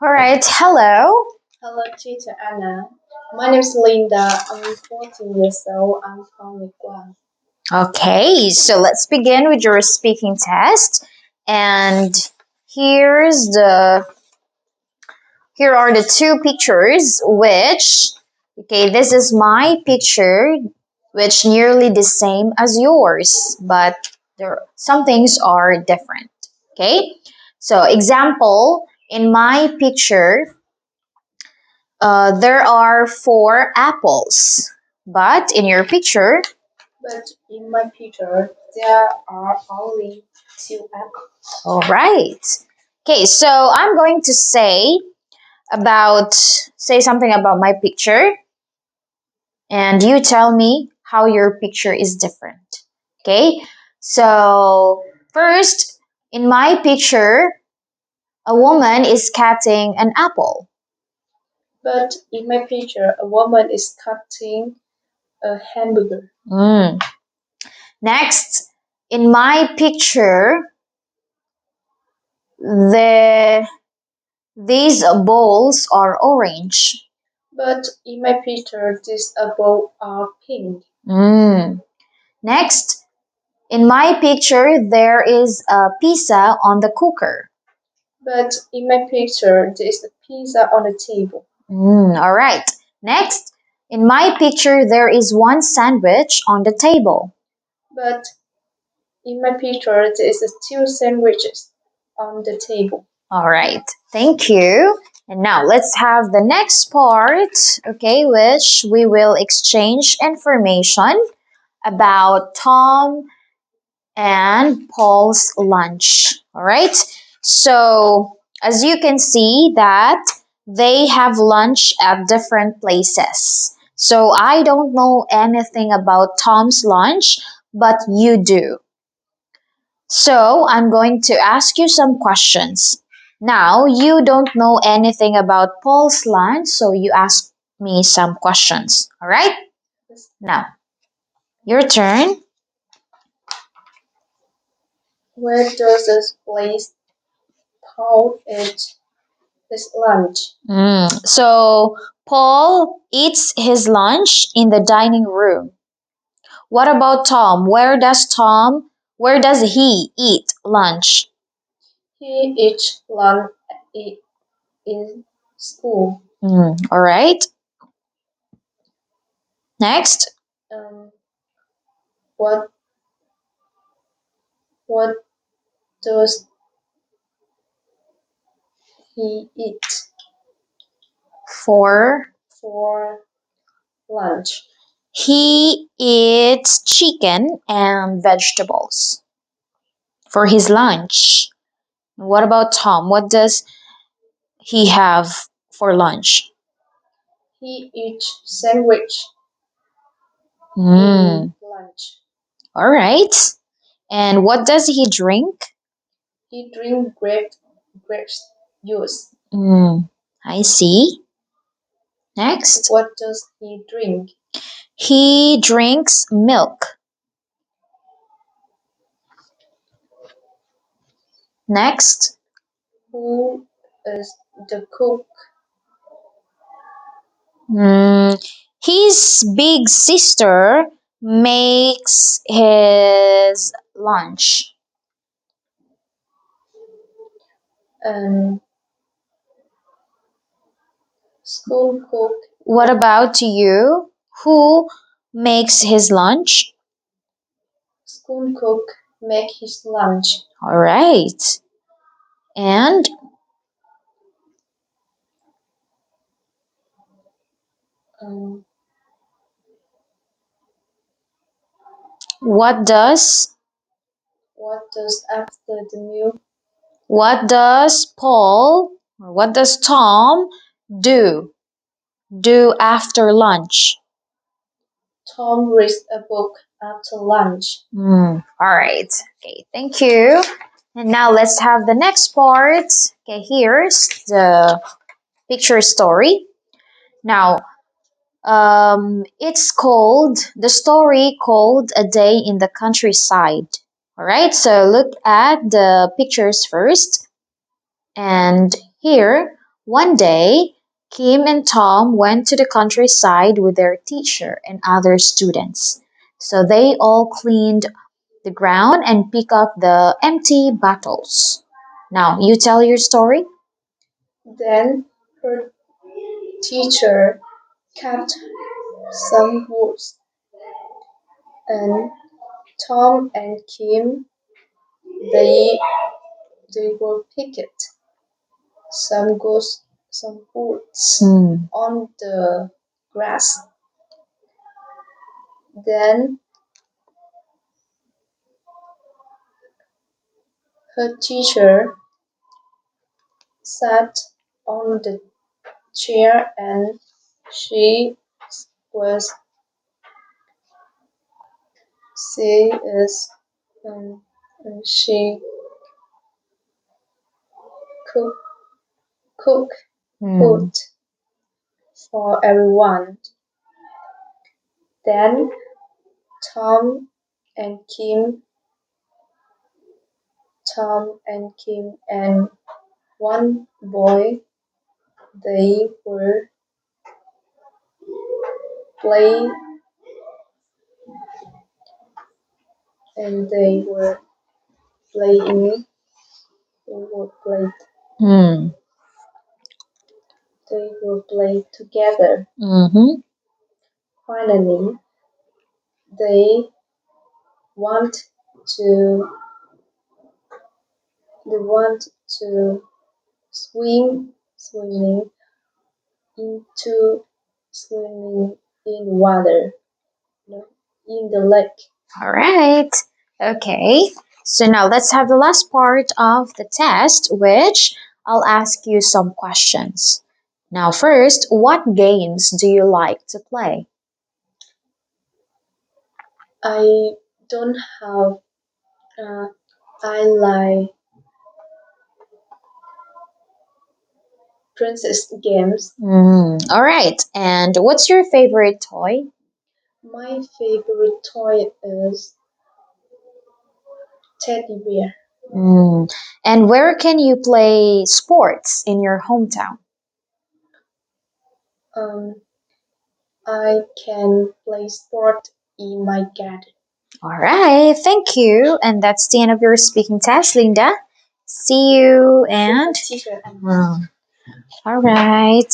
All right, hello. Hello, teacher Anna. My name is Linda. I'm 14 years old. I'm from Guam. Okay, so let's begin with your speaking test. And here's the here are the two pictures this is my picture which nearly the same as yours, but some things are different. Okay? So example, in my picture there are 4 apples, but in your picture, But in my picture, there are only 2 apples. all right. Okay, so I'm going to say something about my picture, and you tell me how your picture is different. Okay? So, first, in my picture, a woman is cutting an apple. But in my picture, a woman is cutting a hamburger. Next, in my picture, these bowls are orange. But in my picture, these apples are pink. Next, in my picture, there is a pizza on the cooker. But in my picture, there is a pizza on the table. All right. Next, in my picture, there is one sandwich on the table. But in my picture, there is 2 sandwiches on the table. All right. Thank you. And now let's have the next part, okay, which we will exchange information about Tom and Paul's lunch. All right. So, as you can see that they have lunch at different places. So, I don't know anything about Tom's lunch, but you do. So, I'm going to ask you some questions. Now, you don't know anything about Paul's lunch, so you ask me some questions. All right? Now, your turn. Where does this place Paul eat his lunch? So Paul eats his lunch in the dining room. What about Tom? Where does he eat lunch? He eats lunch in school. All right. Next. Um, what what does he eat For for lunch? he eats chicken and vegetables for his lunch. What about Tom? What does he have for lunch? He eats sandwich Mm. lunch. All right. And what does he drink? He drink grape juice. I see. Next. What does he drink? He drinks milk. Next. Who is the cook? His big sister makes his lunch. School cook. What about you? Who makes his lunch? School cook make his lunch. All right. And what does after the meal? what does Paul or what does Tom do after lunch? Tom reads a book after lunch. All right. Okay, thank you. And now let's have the next part. Okay, here's the picture story. Now, it's called the story called A Day in the Countryside. All right, so look at the pictures first. And here One day, Kim and Tom went to the countryside with their teacher and other students. So they all cleaned the ground and picked up the empty bottles. Now, you tell your story? Then her teacher cut some wood, and Tom and Kim they they were picked some goods some foods Hmm. on the grass. Then her teacher sat on the chair and she was she is um, she cook cook Hmm. food for everyone. Then Tom and Kim and one boy they were play and playing they were played Hmm. they were played together. Mm-hmm. Finally they want to they want to swimming into swimming in water, no, in the lake. All right. Okay. So now let's have the last part of the test, which I'll ask you some questions. Now, first, what games do you like to play? I don't have. Uh, I like princess games. All right. And what's your favorite toy? My favorite toy is teddy bear. Mm. And where can you play sports in your hometown? Um, I can play sport in my garden. All right. Thank you. And that's the end of your speaking test, Linda. See you and. Teacher and All right.